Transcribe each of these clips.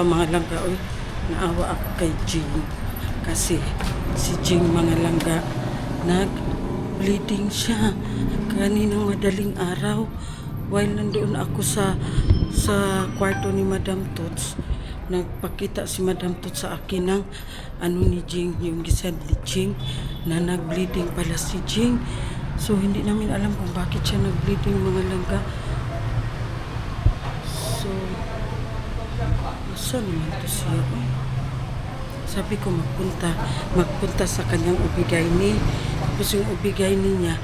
mga langga. Uy, naawa ako kay Jing. Kasi si Jing mga langga, nag-bleeding siya kaninang madaling araw. While nandoon ako sa kwarto ni Madam Tots, nagpakita si Madam Tots sa akin ng ano ni Jing, yung gisad ni Jing, na nag-bleeding pala si Jing. So hindi namin alam kung bakit siya nag-bleeding mga langga. So asa naman to siya? Sabi ko magpunta sa kanyang ubigayni. Tapos yung ubigayni niya,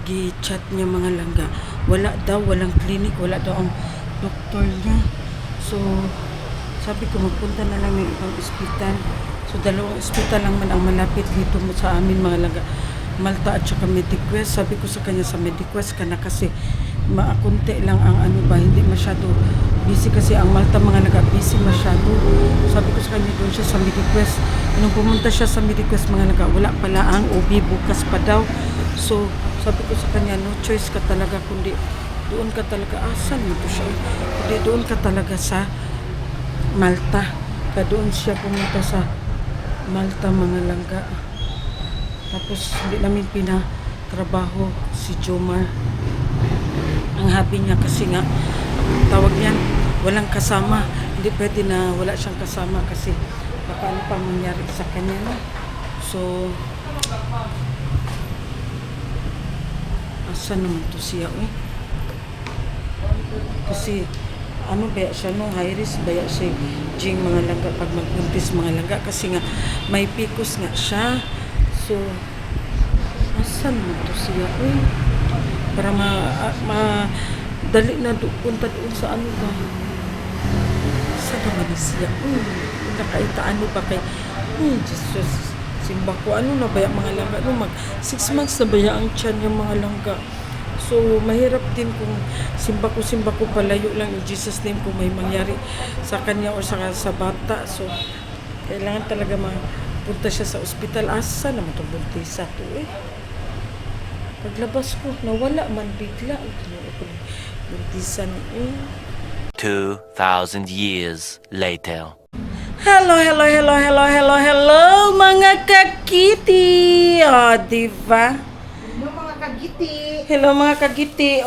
gi-chat niya mga langga. Wala daw, walang clinic, wala daw ang doktor niya. So sabi ko magpunta na lang ng ibang ospital. So dalawang ospital lang man ang malapit dito sa amin mga langga. Malta at saka Mediquest. Sabi ko sa kanya sa Mediquest ka na kasi maakunti lang ang ano ba, hindi masyado busy kasi ang Malta mga busy masyado. Sabi ko sa kanya doon siya sa Mediquest. Nung pumunta siya sa Mediquest mga wala pala ang OB, bukas pa daw. So sabi ko sa kanya, no choice ka talaga kundi doon ka talaga. Asan mo to siya? Kundi doon ka talaga sa Malta. Kaya doon siya pumunta sa Malta mga langga. Tapos hindi namin pinatrabaho si Jomar. Ang habi niya kasi nga, tawag niyan, walang kasama. Hindi pwede na wala siyang kasama kasi baka ano pa mangyari sa kanya. No? So, asa naman to siya? Kasi, ano ba siya, no? High risk ba siya, Jing mga langga, pag magbuntis mga langga. Kasi nga, may PCOS nga siya. So, asa naman to siya? Para dali na punta doon sa ano ba? Sa naman siya? Nakaitaan ba kay Jesus, simba ko. Ano na ba yung mga langga? Ano, 6 months na ba ang tiyan yung mga langga? So, mahirap din kung simba ko palayo lang in Jesus name kung may mangyari sa kanya o sa bata. So, kailangan talaga mapunta siya sa ospital. Asa naman itong buntisa to Paglabas ko, nawala man bigla. Buntisan 2,000 years later. Hello mga kakiti. Diba? Hello mga kagiti. Hello mga kagiti.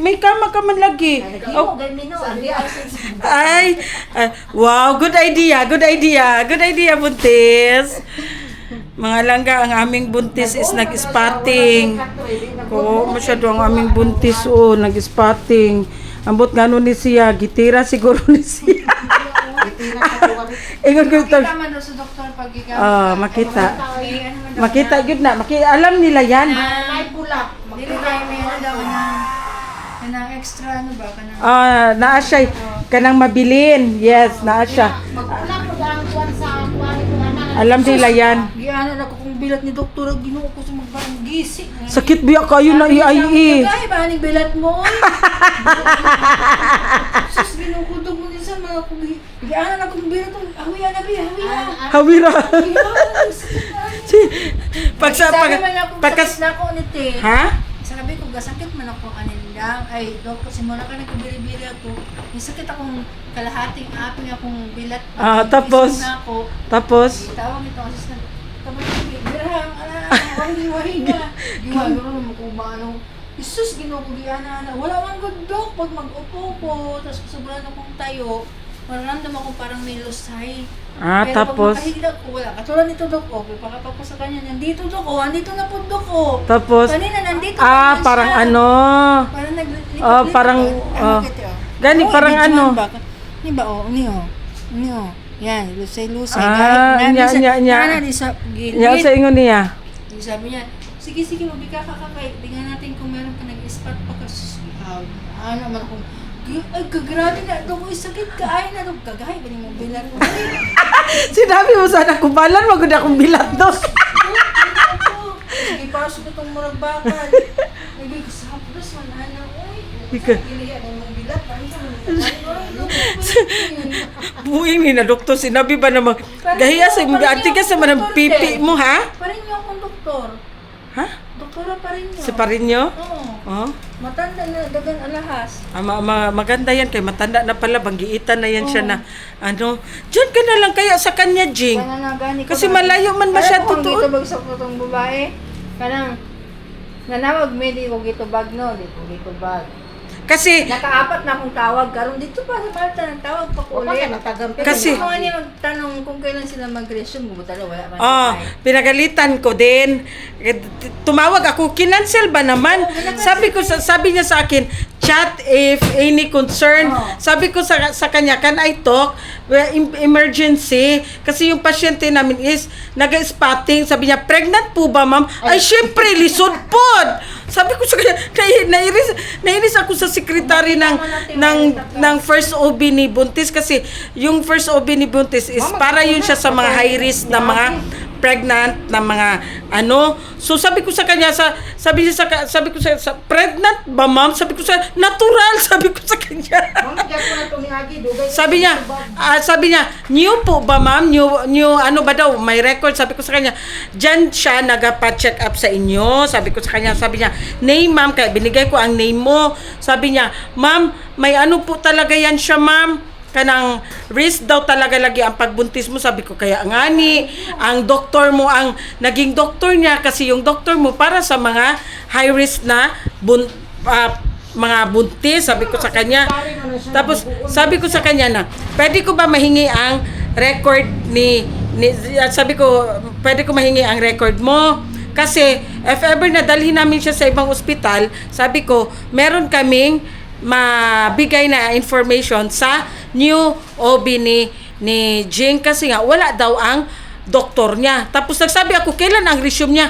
May kama ka man lagi. Ay, wow, good idea, buntis. Mga langga, ang aming buntis is nag-spotting. Oo, masyado ang aming buntis, nag-spotting. Ambot nga ni siya, gitira siguro ni siya. Ingon ko ito. Makita. Makita, good na. Alam nila yan. May bulak. Dili kayo may ano daw kanang extra ano ba? Naa siya. Kanang mabilin. Yes, naa siya. Magpula po ang kuwan sa kuwan ko anak. Alam nila yan. Gianan ako kung bilat ni doktor, Ginoo ko sa magbarang gising. Sakit biya kayo na iai. Kaya ba ning bilat mo? Sus Ginoo ko dug mo din sa mga kung gianan akong bilat ko. Hawiya na bi, hawiya. Hawira. Pagkas na ako niti. Ha? Sabi ko gasakit man ako anindang. Ay, doktor simula ka nagkabili-bili ako. Isakit akong kalahating aping akong bilat. Tapos? Tapos? Tawag ito ang assistant. Tapos birhang, wahi na. Giwag mo kuba ano. Isus ginukugiana na. Wala man good dok pag mag-upo ko, tapos sobrang akong tayo. Maramdam ako parang may lusay. Pero Tapos? pag makahigla ko, wala. Katulad nito dok ko, pakapag ko sa kanya, nandito dok ko, andito na po dok ko. Tapos? Kanina nandito na Parang siya. ano? Parang naglipat-lipat. parang, Gani, parang ano? Ni ba ni yan, lusay-lusay. Nya. Di sa Ya sa ingon niya. sabi niya, sige, mabika ka kay. Tingnan natin kung meron ka nag-spot pa ka. Ano man akong, ay, kagrabe na. Ito ko sakit ka. Ay, na ito. Kagahay ba niyo mong bilat mo? Sinabi mo sana kubalan, magod akong bilat dos. Sige, pasok itong murag bakal. Nagig, sapos man, ano, uy. Gilihan ng bilat. Buing ni na doktor, sinabi ba naman, gahiya sa mga antigas sa manang pipi mo, ha? Parin niyo akong doktor. Ha? Doktora pa rin yun. Si Parinyo? Oo. Oh. Matanda na, dagan alahas. Maganda yan kay matanda na pala, banggiitan na yan siya na diyan ka na lang kaya sa kanya, Jing. Kaya nga gani ko Kasi dati. malayo man Kaya masyado kung tuon. gitubag sa putong babae, kanang nanawag may di ko gitubag no, di ko gitubag. Kasi Nakaapat na akong tawag, karon dito pa sa Malta ng tawag pa ko O pa ka ulit. natagampi. Kasi- Kung ano yung magtanong kung kailan sila mag-resume, gumutala, wala man. pinagalitan ko din. Tumawag ako, kinancel ba naman? Sabi niya sa akin, chat if any concern. Oh. Sabi ko sa kanya, can I talk? Well, emergency. Kasi yung pasyente namin is nag-spotting. Sabi niya, pregnant po ba, ma'am? Ay, syempre, lisod po. Sabi ko sa kanya, nainis ako sa sekretary ng first OB ni Buntis kasi yung first OB ni Buntis is para yun siya sa mga high risk na mga pregnant na mga so sabi ko sa kanya sabi ko sa pregnant ba, ma'am? Sabi ko sa natural, sabi ko sa kanya. Mama, diyan ko na tumihagi. Dugay. Sabi niya, new po ba, ma'am? New ano ba daw? May record. Sabi ko sa kanya, dyan siya nagpa-check up sa inyo. Sabi ko sa kanya, sabi niya, name, ma'am. Kaya binigay ko ang name mo. Sabi niya, ma'am, may ano po talaga yan siya, ma'am. Kanang risk daw talaga lagi ang pagbuntis mo. Sabi ko, kaya ngani, ang doktor mo, ang naging doktor niya, kasi yung doktor mo para sa mga high risk na mga buntis, sabi ko sa kanya. Tapos sabi ko sa kanya na, pwede ko ba mahingi ang record sabi ko, pwede ko mahingi ang record mo? Kasi if ever nadalhin namin siya sa ibang ospital, sabi ko, meron kaming mabigay na information sa new OB ni Jing kasi nga wala daw ang doktor niya. Tapos nagsabi ako, kailan ang resume niya?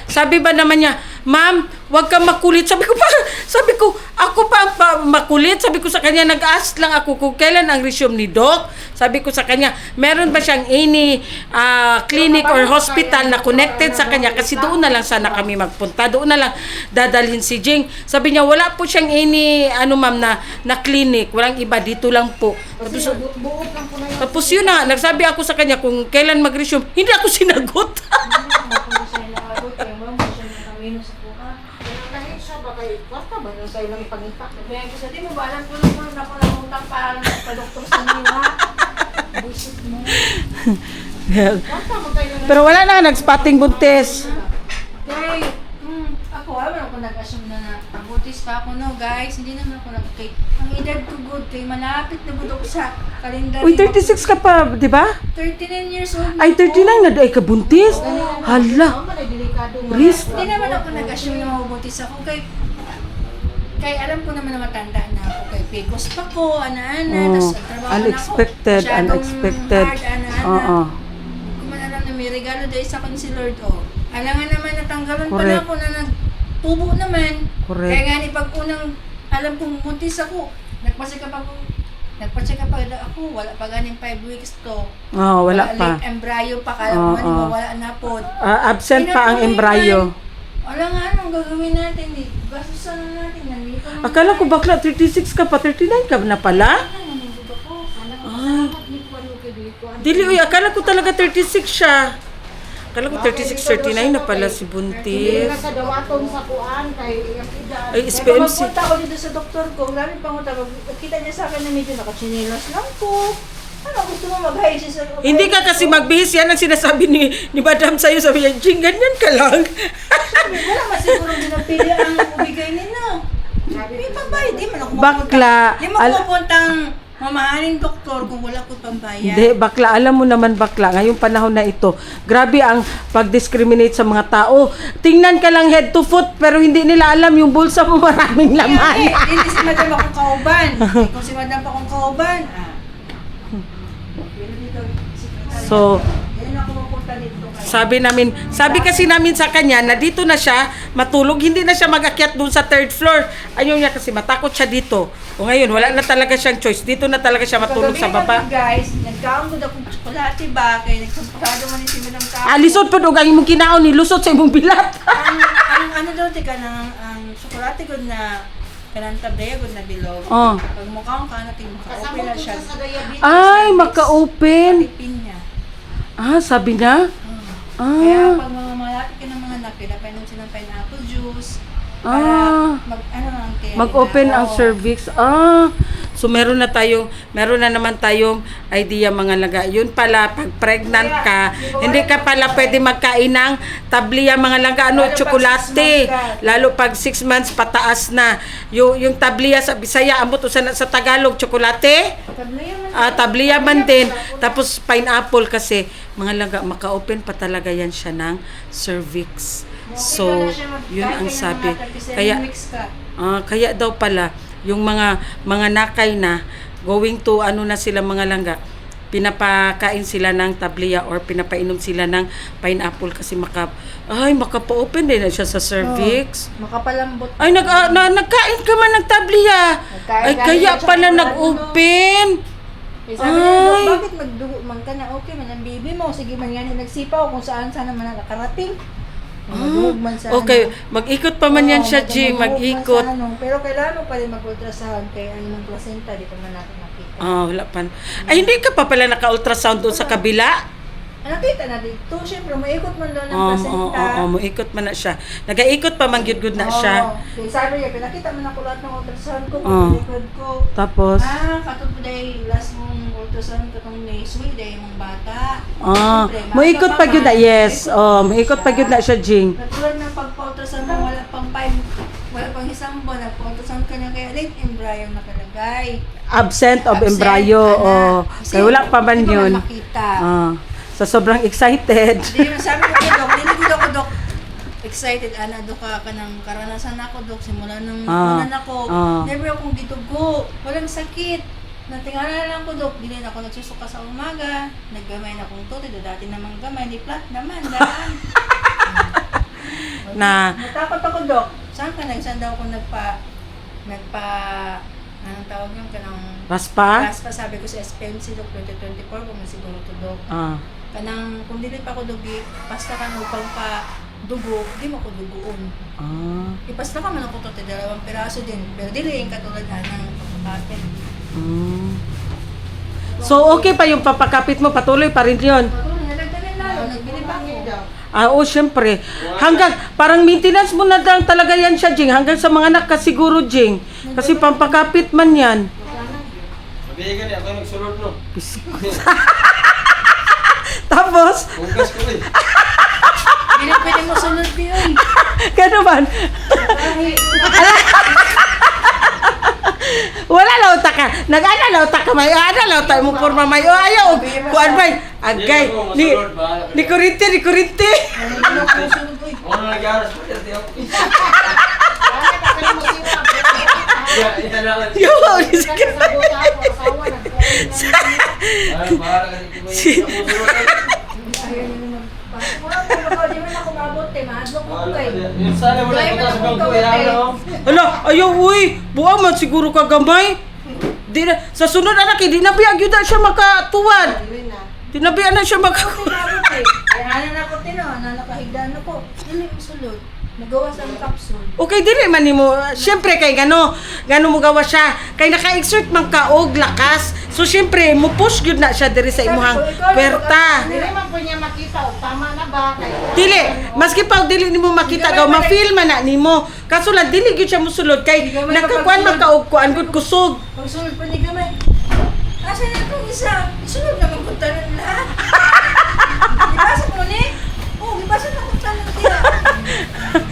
Sabi ba naman niya, ma'am, wag kang makulit. Sabi ko, ako pa ang makulit. Sabi ko sa kanya, nag-ask lang ako kung kailan ang resume ni Doc. Sabi ko sa kanya, meron ba siyang any clinic or hospital na connected sa kanya? Kasi doon na lang sana kami magpunta. Doon na lang dadalhin si Jing. Sabi niya, wala po siyang any, ma'am, na clinic. Walang iba, dito lang po. Buot lang po na yun. Tapos yun na, nagsabi ako sa kanya kung kailan mag-resume. Hindi ako sinagot. Kahit siya ba kayo, basta ba nung kayo lang ipangita? Kaya ko sa di mo ba alam ko na po ng utang para magpa-doktor sa niwa. Busit mo. Basta mo kayo lang. Pero wala na, nag-spotting buntis. Kay, ako, wala ako nag-assume na nabutis pa ako, no, guys. Hindi naman ako kay ang edad ko good, kay malapit na budok sa kalendar. Uy, 36 ka pa, di ba? 39 years old. Ay, 39 na ay kabuntis. Hala. Mama, na delikado mo. Risk. Hindi naman ako nag-assume na mabubutis ako. Kay alam ko naman na matanda na ako. Kay Pecos pa ko, ana-ana. Oh, Tapos trabaho unexpected, na ako. Masyadong unexpected. hard, ana-ana. Oo. Kung man alam na may regalo dahil sa akin si Lord, alangan naman natanggalan pa Correct. na ako na nagtubo naman. Correct. Kaya nga ni pag unang alam kong buntis ako, nagpa-check up ako, wala pa ganing 5 weeks to. Wala pa. Late embryo pa, kala ko wala na po. Absent pa ang embryo. Wala nga, anong gagawin natin? Gastusan na natin, nandito na. Akala ko bakla, 36 ka pa, 39 ka na pala? Nandito ako. Salamat ni Kuan yung kibiko. Dili, uy, akala ko talaga 36 siya. Akala ko 36, 39 na pala si Hindi Buntis. na sa dawaton sa kuan kay yung edad. Ay, Kaya SPMC. magpunta ako dito sa doktor ko, grabe pang utang. Kita niya sa akin na medyo nakachinelas lang po. Ano, gusto mo mag-high sa Hindi ka kasi magbihis, yan ang sinasabi ni Madam sa'yo. Sabi niya, Jing, ganyan ka lang. Wala masiguro ginapili ang bigay nila. May pambayad, di man ako Bakla. Di mo pupuntang mamahaling doktor kung wala ko pambayad. Hindi, bakla. Alam mo naman, bakla. Ngayong panahon na ito, grabe ang pag-discriminate sa mga tao. Tingnan ka lang head to foot, pero hindi nila alam yung bulsa mo maraming laman. Hindi si madam akong kauban. Kung si madam akong kauban, So, yan ako mapunta dito. sabi kasi namin sa kanya na dito na siya matulog, hindi na siya mag-akyat doon sa third floor. Ayaw niya kasi matakot siya dito. O ngayon, wala na talaga siyang choice. Dito na talaga siya matulog sa baba. Guys, nagkaon akong tsokolate ba? Kaya nagsampurado man si madam ka. Lisod pa doon ang imong kinaon ni lusot sa imong bilat. ang ano daw, tika, ang tsokolate ko na kanang tableya ko na bilog. Oh. Pag mukhang ka natin, Kasama maka-open na ko siya. sa diabetes. Ay, maka-open. Tipin niya. Sabi niya? Kaya Ah, pag mga malapit ka ng mga na pinapainom silang pineapple juice. Ah. Mag-open ang cervix. So meron na naman tayong idea mga langga. Yun pala, pag pregnant ka, hindi ka pala pwede magkain ng tablia mga langga, tsokolate. Lalo pag 6 months pataas na. Yung tablia sa Bisaya, ambot sa Tagalog, tsokolate. Tablia man din. Tapos pineapple kasi, mga langga, maka-open pa talaga yan siya ng cervix. So, yun ang sabi. Kaya daw pala, yung mga nakay na, going to na sila mga langga, pinapakain sila ng tablia or pinapainom sila ng pineapple kasi makapa-open din na siya sa cervix. Makapalambot. Ay, nagkain ka man ng tablia. Ay, kaya pala nag-open. Sabi niya, bakit magdugo man ka na? Okay man ang baby mo. Sige man yan, nagsipaw kung saan naman nakarating. Okay, mag-ikot pa man yan siya, Jing. Mag-ikot. Pero kailangan mo pa rin mag-ultrasound kaya ng placenta, di pa man natin nakita. Wala pa. Ay, hindi ka pa pala naka-ultrasound doon sa kabila? Nakita na dito. Siyempre, maikot man doon ng placenta. Maikot man na siya. Nag-aikot pa man good na siya. Okay, sabi niya, pinakita mo na ko lahat ng ultrasound ko, record ko. Tapos? Katong day, last mong ultrasound katong may sweet day mong bata. Maikot pa yun na, yes. Maikot pa yun na siya, Jing. Katulad ng pagpa-ultrasound mo, wala pang isang buwan, nagpa-ultrasound ka niya, kaya late embryo nakalagay. Absent of embryo. Kaya wala pa man Hindi ko yun. na makita. So, sobrang excited. Sabi ko kay Dok, dili ko Dok. Excited, Dok ka ng karanasan ako, Dok. Simula nung unan ako. Never akong gitugo. Walang sakit. Natingala lang ko, Dok. Dili na ako nagsusuka sa umaga. Naggamay na akong tuti. Dati namang gamay. Ni plat naman. Daan. Natakot ako, Dok. Saan ka nagsan daw ako anong tawag yung kanang Raspa? Sabi ko sa SPMC, Dok, 2024, kung siguro to, Dok. Kanang, kung dili pa ako dugi, pasta ka upang pa dugo, di mo ko dugoon. Ipasta ka man ako to, 2 piraso din. Pero dili yung katulad ng pagkakapit. So, okay pa yung papakapit mo, patuloy pa rin yun. Patuloy, nalagdagan lalo, nagbili pa ako. Syempre. Parang maintenance mo na lang talaga yan siya, Jing. Hanggang sa mga anak ka siguro, Jing. Kasi pampakapit man yan. Sabihin ka niya, ako yung nagsulot, no? Tapos, Hugas ko rin. Pwede mo sunod yun. gano'n man. Wala lauta ka. Nag-ana lauta ka may. Ana lauta mo porma may. Ayaw. Kuan bay. Agay. Ni kurinte. Ano nag-aras pa rin, tiyo? Yo, Ay, bahala ka dito. Di man ako mabot, mahadlok ko kay. Yung sana mo na sa bangko, ano? Ala, ayaw uy. Buwa man siguro ka gamay. Di na, sa sunod anak, di na biyag yun na siya makatuwad. Di na biyag na siya Mabot eh. Ay, na ko nakahigdan ako. Dili mo sulod. Magawa sa capsule. Okay, dili man nimo. Syempre kay gano mo gawa siya. Kay naka-exert man ka og lakas. So syempre mo push gyud na siya diri sa imuhang perta. Dili man po niya makita, tama na ba? Dili, maski pa dili nimo makita gaw ma-feel man na nimo. Kaso lang dili gyud siya mosulod kay nakakuan man ka og kuan gud kusog. Pagsunod pa ni gamay. Asa na itong isa? Isunod naman kung tanan lahat. Ibasa mo ni? Oo, ibasa na kung tanan niya.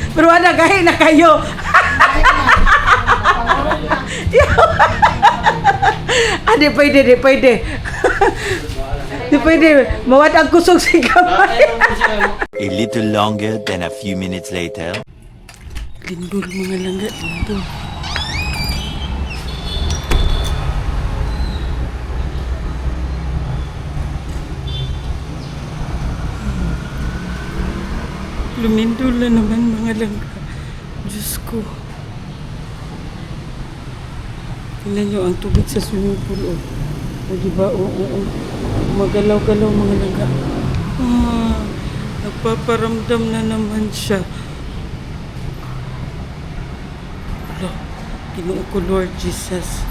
Pero ana gahi na kayo. Di pwede. Di pwede. Mawad ang kusog si gamay. A little longer than a few minutes later. Lindol mga langga, lindol. Lumindol na naman mga langga. Diyos ko. Tingnan nyo ang tubig sa swimming pool. O diba? Oo. Magalaw-galaw mga langga. Nagpaparamdam na naman siya. Wala. Ginoo ko, Lord Jesus.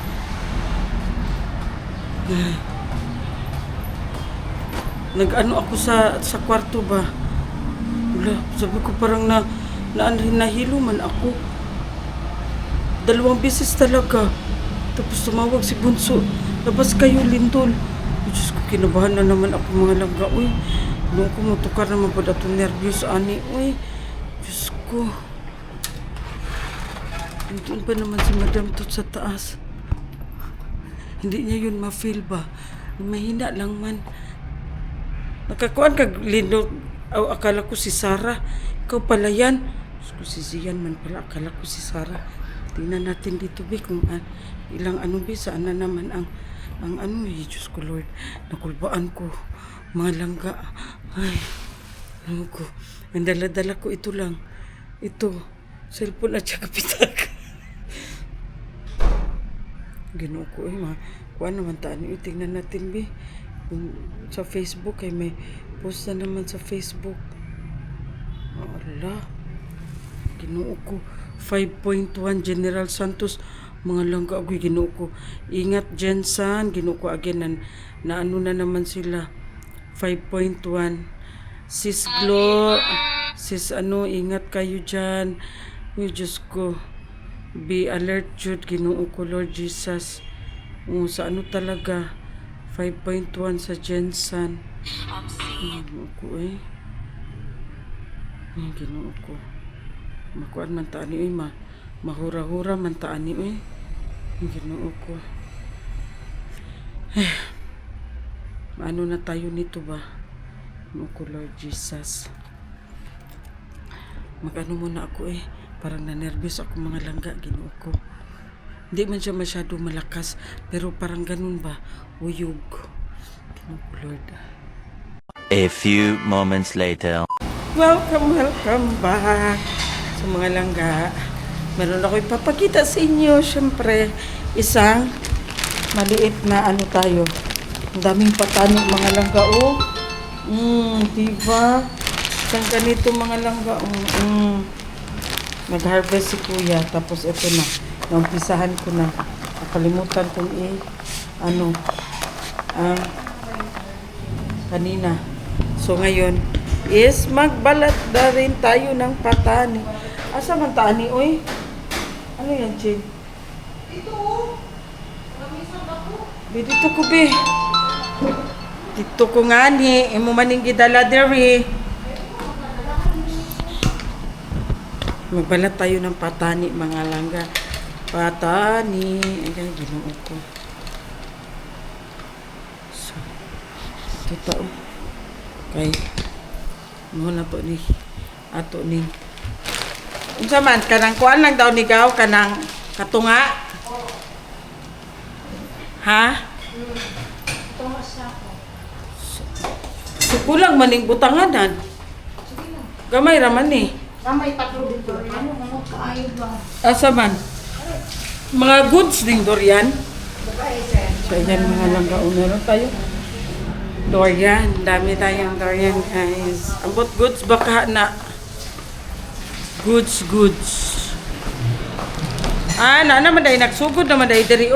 Nag-ano ako sa kwarto ba? Wala, sabi ko parang nahilo man ako. 2 beses talaga. Tapos tumawag si Bunso. Labas kayo, Lindol. Diyos ko, kinabahan na naman ako mga langga. Uy, noong ko mutukar naman pa dato nervyos, ani. Uy, Diyos ko. Doon pa naman si Madam Tot sa taas. Hindi niya yun ma-feel ba? Mahina lang man. Nakakuan kag Lindol. Akala ko si Sarah. Ikaw pala yan. Diyos ko, si Zian man pala. Akala ko si Sarah. Tingnan natin dito, Bi, kung ilang ano, Bi, saan na naman ang ano, Diyos ko, Lord. Nakulbaan ko. Mga langga. Ay, ano ko. Ang dala-dala ko ito lang. Ito. Cellphone at saka pitak. Ginoo ko, kuha naman taan. Tingnan natin, Bi. Sa Facebook, ay may post na naman sa Facebook. Ala. Ginoo ko. 5.1 General Santos, mga langga agoy, ginoo ko. Ingat Jensen, ginoo ko again na ano na naman sila. 5.1 Sis Glo, sis ano, ingat kayo dyan. Uy, Diyos ko. Be alert, Jude, ginoo ko, Lord Jesus. Sa ano talaga, 5.1 sa Jensen. Ginoo ko, ginoo ko. Makuan man taan ni, mahura-hura man taan ni, ginoo ko. Ano na tayo nito ba? Ginoo ko, Lord Jesus. Mag-ano muna ako, parang na-nervous ako mga langga, ginoo ko. Hindi man siya masyado malakas, pero parang ganun ba, uyog. Ginoo ko, Lord. A few moments later. Welcome back sa mga langga. Meron ako ipapakita sa inyo. Siyempre, isang maliit na ano tayo. Ang daming patani mga langga. Diba? Isang ganito mga langga. Nag-harvest si Kuya. Tapos ito na. Naumpisahan ko na. Nakalimutan kong kanina. So ngayon is magbalat na rin tayo ng patani. Asa man tani, oy? Ano yan, Chin? Dito, namisang ako. Dito ko, be. Dito ko nga ni. Imo maning gidala diri. Magbalat tayo ng patani, mga langga. Patani. Ayan, ginoo ko. So, ito tao. Okay. Muna po ni ato ni unsa man kanang kuan lang daw ni gaw kanang katunga. Ha? Tunga siya ako. So, kulang maning butanganan. Gamay ra man ni. Kamay patro dito. Ano kaayo ba? Asa man? Mga goods ding durian. So, yan mga langga meron tayo. Durian, dami tayong durian, guys. Ambot goods baka na. Goods. Na naman dahil nagsugod naman dahil diri,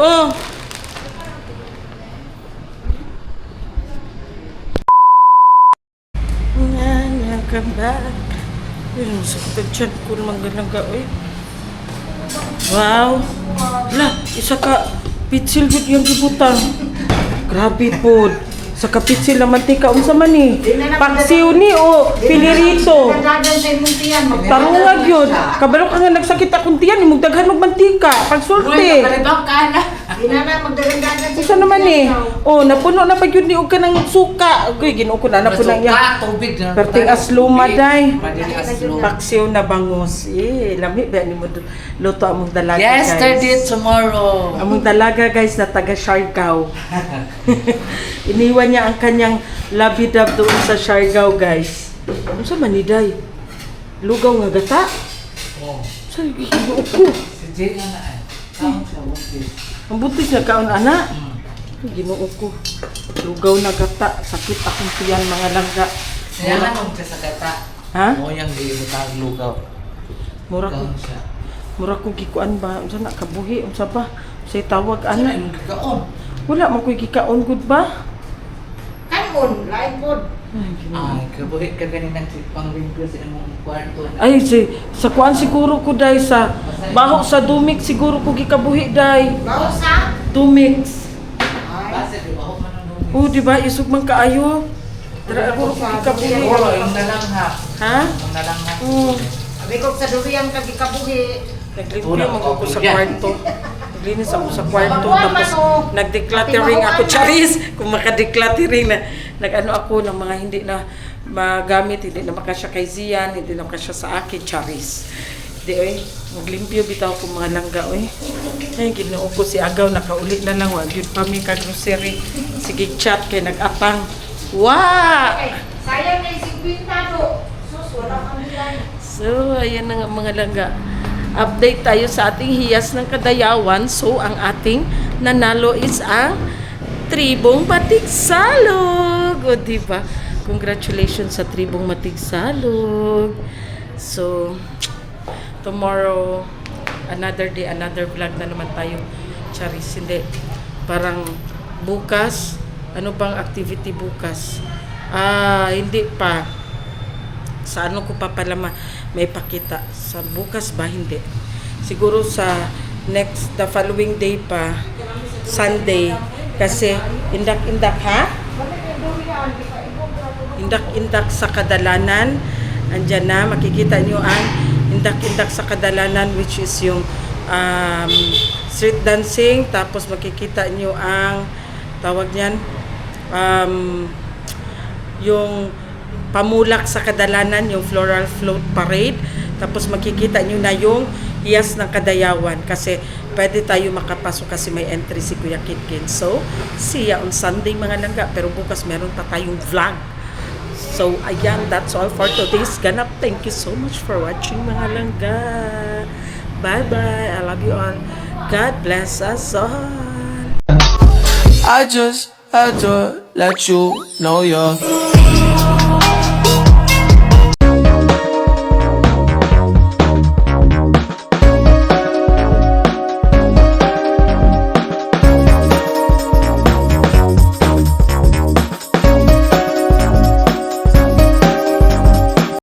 Welcome back. Ayun, sakit dyan ko naman ganang gaoy. Wow. Isa ka pitsil good yung gibutang. Grabe po. Sa kapitsil na mantika, unsa man ni? Paksiw ni o pilirito. Nagdagan sa imong tiyan. Tarungag yun. Kabalo ka nga nagsakit akong tiyan, imong daghan og mantika. Pagsulti. Kalibang ka na. Di na magdagan-dagan sa Unsa naman ni? Napuno na pag yun ni og kanang suka. Uy, ginoo ko na napuno niya. Tubig na. Perting asluma day. Madili asluma. Paksiw na bangus. Lami ba ni mo luto among dalaga, guys. Yesterday, tomorrow. Among dalaga, guys, na taga Siargao. Iniwan niya ang kanyang labidab doon sa Siargao, guys. Ano sa maniday? Lugaw nga gata? Oh. Sa ginoo ko. Si Jay na na. Kaon siya, buntis. Ang buntis na kaon, ana. Ginoo ko. Lugaw na gata. Sakit akong tiyan, mga langga. Siya na nung siya sa gata. Ha? Mo yung di mo tawag lugaw. Mura ko. Kaon siya. Mura ko gikuan ba? Unsa na kabuhi? Unsa ba? Say tawag, Ano ana. yung kakaon? Wala man ko'y gikaon, good ba? Kanon, lain pod. Ay, kabuhit ka ganun ng pang-limpyo sa imong kwarto. Ay, sa kuan siguro ko day sa baho sa dumik siguro ko gikabuhi day. Bawo sa? Dumix. Basta di ba ako manunumi? Oh, di ba isog man kaayo? Dara ako ko gikabuhi. Oo, yung nalanghap. Ha? Yung nalanghap. Oo. Sabi ko sa durian ka gikabuhi. Naglimpyo Una, mo ko sa yan. kwarto. Naglinis ako sa kwarto Baguhan tapos man, oh. nag-decluttering ako, Pati baguhan charis. Kung maka-decluttering na nag-ano ako ng mga hindi na magamit, hindi na makasya kay Zian, hindi na makasya sa akin, charis. Di oy, maglimpyo bitaw ko mga langga oy. Ay ginoo ko si Agaw nakauli na lang wag yun pa mi ka grocery. Sige chat kay nag-atang. Wow! Ay, sayang na yung 50 do. Sus, wala kang bilan. So, ayan na nga mga langga. Update tayo sa ating hiyas ng Kadayawan. So, ang ating nanalo is ang Tribong Matigsalog. O, diba? Congratulations sa Tribong Matigsalog. So, tomorrow, another day, another vlog na naman tayo. Charis, hindi. Parang bukas, ano bang activity bukas? Hindi pa. Sa ano ko pa pala may pakita. Sa bukas ba? Hindi. Siguro sa the following day pa, Sunday. Kasi, indak-indak ha? Indak-indak sa Kadalanan. Andyan na, makikita nyo ang indak-indak sa Kadalanan, which is yung street dancing. Tapos makikita nyo ang, tawag niyan, yung pamulak sa Kadalanan, yung floral float parade. Tapos makikita nyo na yung hiyas ng Kadayawan kasi pwede tayo makapasok kasi may entry si Kuya Kitkin. So, see ya on Sunday mga langga. Pero bukas meron pa tayong vlog. So, ayan, that's all for today's ganap. Thank you so much for watching mga langga. Bye-bye. I love you all. God bless us all. I just had to let you know you're